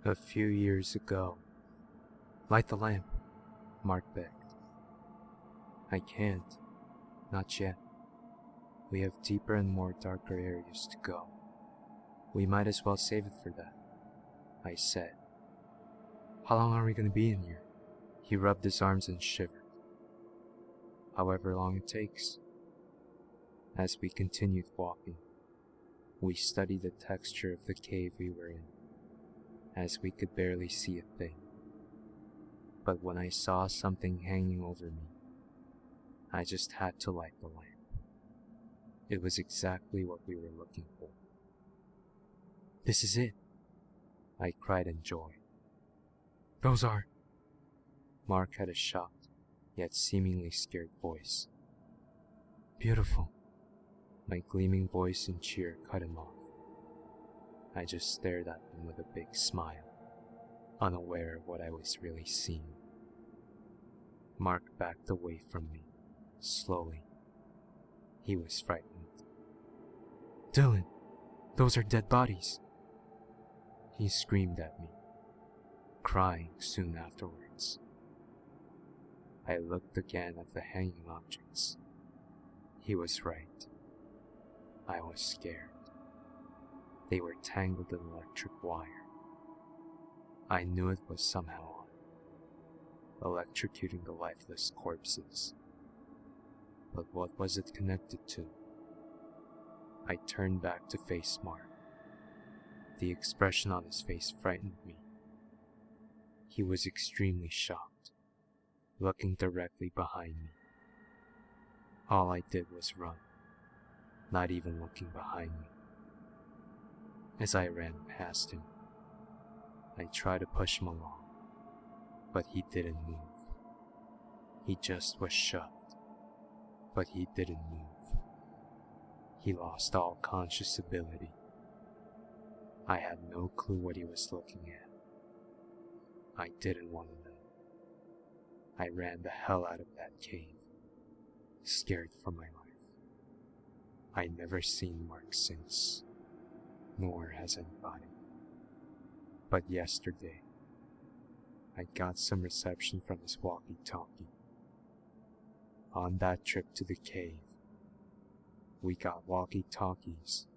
A few years ago. Light the lamp, Mark begged. I can't. Not yet. We have deeper and more darker areas to go. We might as well save it for that, I said. How long are we going to be in here? He rubbed his arms and shivered. However long it takes. As we continued walking, we studied the texture of the cave we were in, as we could barely see a thing. But when I saw something hanging over me, I just had to light the lamp. It was exactly what we were looking for. This is it, I cried in joy. Those are... Mark had a shocked, yet seemingly scared voice. Beautiful. My gleaming voice and cheer cut him off. I just stared at him with a big smile, unaware of what I was really seeing. Mark backed away from me, slowly. He was frightened. Dylan, those are dead bodies. He screamed at me, crying soon afterwards. I looked again at the hanging objects. He was right. I was scared. They were tangled in electric wire. I knew it was somehow on, electrocuting the lifeless corpses. But what was it connected to? I turned back to face Mark. The expression on his face frightened me. He was extremely shocked, looking directly behind me. All I did was run, not even looking behind me. As I ran past him, I tried to push him along, but he didn't move. He just was shoved, but he didn't move. He lost all conscious ability. I had no clue what he was looking at. I didn't want to know. I ran the hell out of that cave, scared for my life. I never seen Mark since, nor has anybody. But yesterday, I got some reception from his walkie-talkie. On that trip to the cave, we got walkie-talkies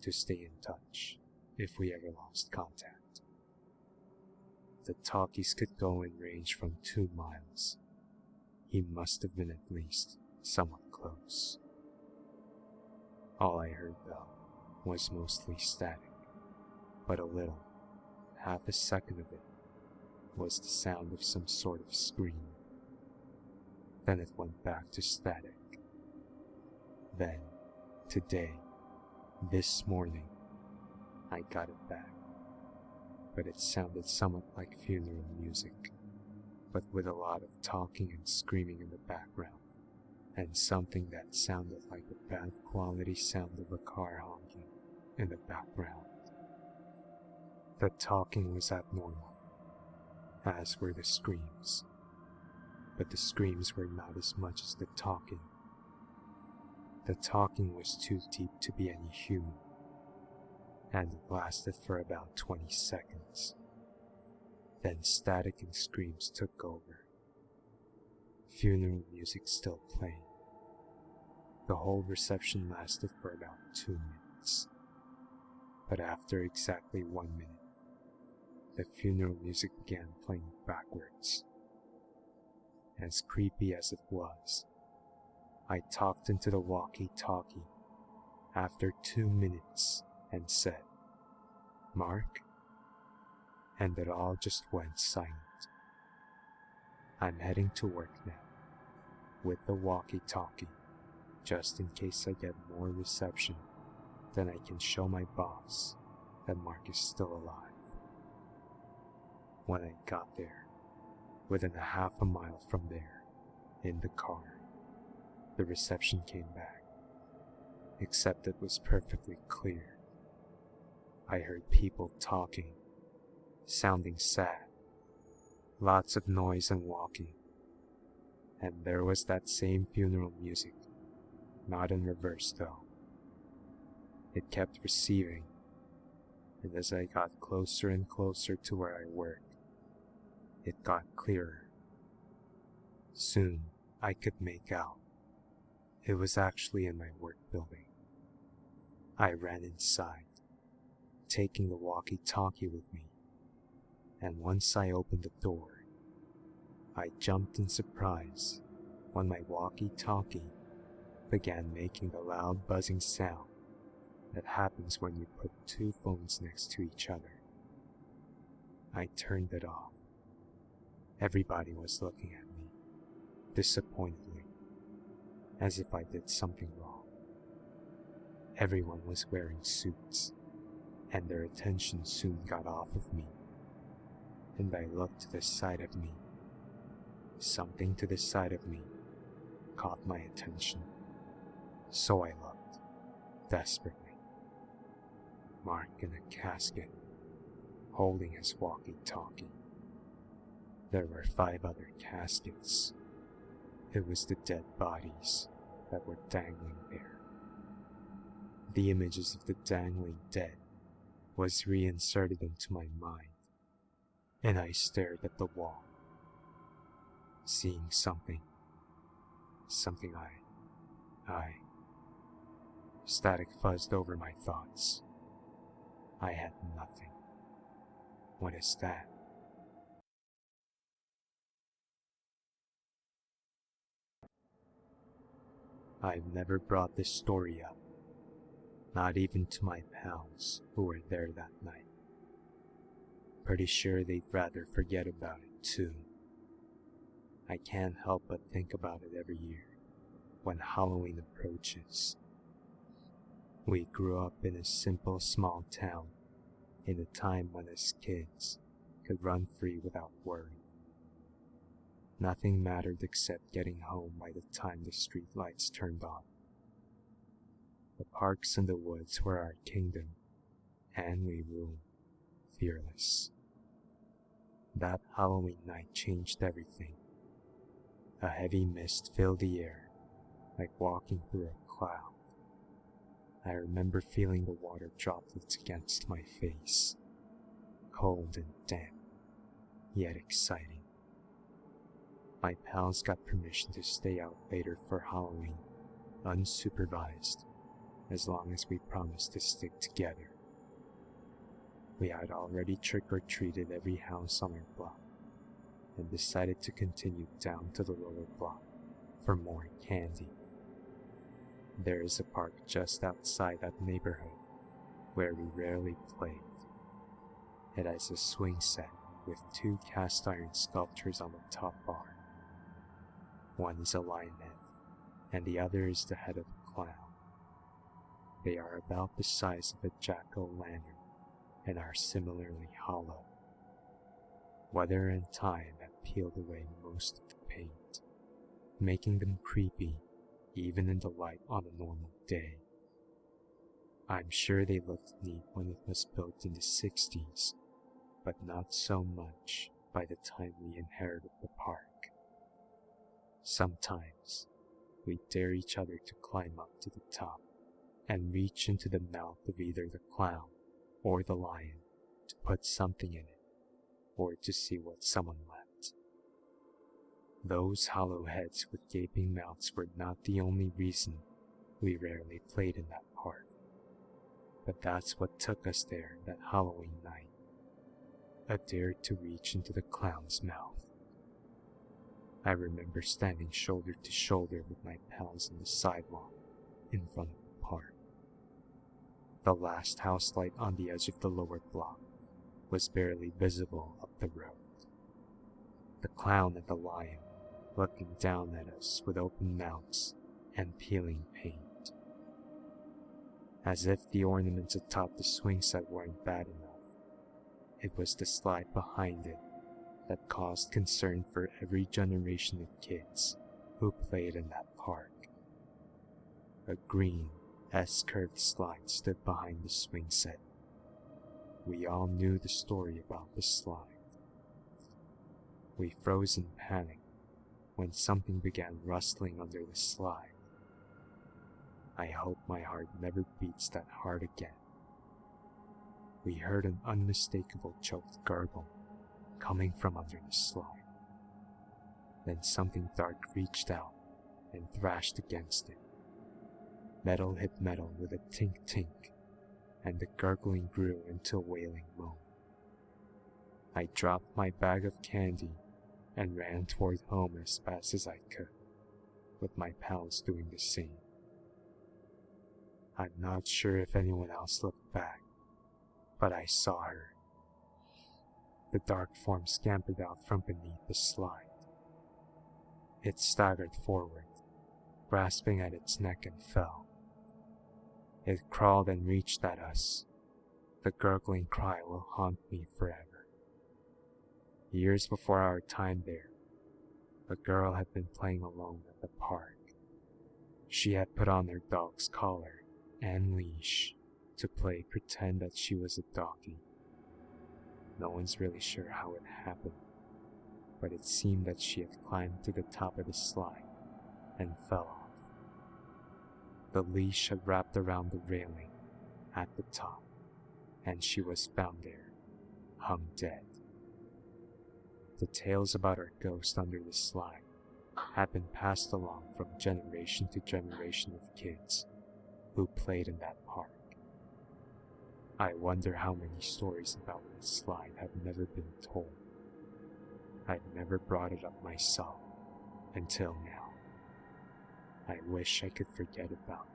to stay in touch if we ever lost contact. The talkies could go in range from 2 miles. He must have been at least somewhat close. All I heard, though, was mostly static, but a little, half a second of it, was the sound of some sort of scream. Then it went back to static. Then, today, this morning, I got it back, but it sounded somewhat like funeral music, but with a lot of talking and screaming in the background, and something that sounded like the bad quality sound of a car honking in the background. The talking was abnormal, as were the screams, but the screams were not as much as the talking. The talking was too deep to be any human, and it lasted for about 20 seconds. Then static and screams took over. Funeral music still playing. The whole reception lasted for about 2 minutes. But after exactly 1 minute, the funeral music began playing backwards. As creepy as it was, I talked into the walkie-talkie after 2 minutes and said, "Mark?" And it all just went silent. I'm heading to work now, with the walkie-talkie, just in case I get more reception, then I can show my boss that Mark is still alive. When I got there, within a half a mile from there, in the car, the reception came back, except it was perfectly clear. I heard people talking, sounding sad, lots of noise and walking, and there was that same funeral music, not in reverse though. It kept receiving, and as I got closer and closer to where I worked, it got clearer. Soon, I could make out. It was actually in my work building. I ran inside, taking the walkie-talkie with me, and once I opened the door, I jumped in surprise when my walkie-talkie began making the loud buzzing sound that happens when you put two phones next to each other. I turned it off. Everybody was looking at me, disappointedly, as if I did something wrong. Everyone was wearing suits, and their attention soon got off of me, and I looked to the side of me. Something to the side of me caught my attention, so I looked, desperately. Mark in a casket, holding his walkie-talkie. There were 5 other caskets. It was the dead bodies that were dangling there. The images of the dangling dead was reinserted into my mind, and I stared at the wall, seeing something static fuzzed over my thoughts. I had nothing. What is that? I've never brought this story up, not even to my pals who were there that night. Pretty sure they'd rather forget about it too. I can't help but think about it every year when Halloween approaches. We grew up in a simple small town in a time when as kids could run free without worry. Nothing mattered except getting home by the time the street lights turned on. The parks and the woods were our kingdom, and we ruled, fearless. That Halloween night changed everything. A heavy mist filled the air, like walking through a cloud. I remember feeling the water droplets against my face, cold and damp, yet exciting. My pals got permission to stay out later for Halloween, unsupervised, as long as we promised to stick together. We had already trick-or-treated every house on our block, and decided to continue down to the lower block for more candy. There is a park just outside that neighborhood where we rarely played. It has a swing set with 2 cast iron sculptures on the top bar. One is a lionette, and the other is the head of a clown. They are about the size of a jack-o'-lantern and are similarly hollow. Weather and time had peeled away most of the paint, making them creepy even in the light on a normal day. I'm sure they looked neat when it was built in the 60s, but not so much by the time we inherited the park. Sometimes, we dare each other to climb up to the top and reach into the mouth of either the clown or the lion to put something in it, or to see what someone left. Those hollow heads with gaping mouths were not the only reason we rarely played in that park, but that's what took us there that Halloween night. I dared to reach into the clown's mouth. I remember standing shoulder to shoulder with my pals on the sidewalk in front of the park. The last house light on the edge of the lower block was barely visible up the road. The clown and the lion looking down at us with open mouths and peeling paint. As if the ornaments atop the swing set weren't bad enough, it was the slide behind it that caused concern for every generation of kids who played in that park. A green S-curved slide stood behind the swing set. We all knew the story about the slide. We froze in panic when something began rustling under the slide. I hope my heart never beats that hard again. we heard an unmistakable choked gurgle coming from under the slide. Then something dark reached out and thrashed against it. Metal hit metal with a tink-tink, and the gurgling grew into a wailing moan. I dropped my bag of candy and ran toward home as fast as I could, with my pals doing the same. I'm not sure if anyone else looked back, but I saw her. The dark form scampered out from beneath the slide. It staggered forward, grasping at its neck, and fell. It crawled and reached at us. The gurgling cry will haunt me forever. Years before our time there, a girl had been playing alone at the park. She had put on her dog's collar and leash to play pretend that she was a doggy. No one's really sure how it happened, but it seemed that she had climbed to the top of the slide and fell off. The leash had wrapped around the railing at the top, and she was found there, hung dead. The tales about our ghost under the slide had been passed along from generation to generation of kids who played in that park. I wonder how many stories about this slide have never been told. I've never brought it up myself until now. I wish I could forget about it.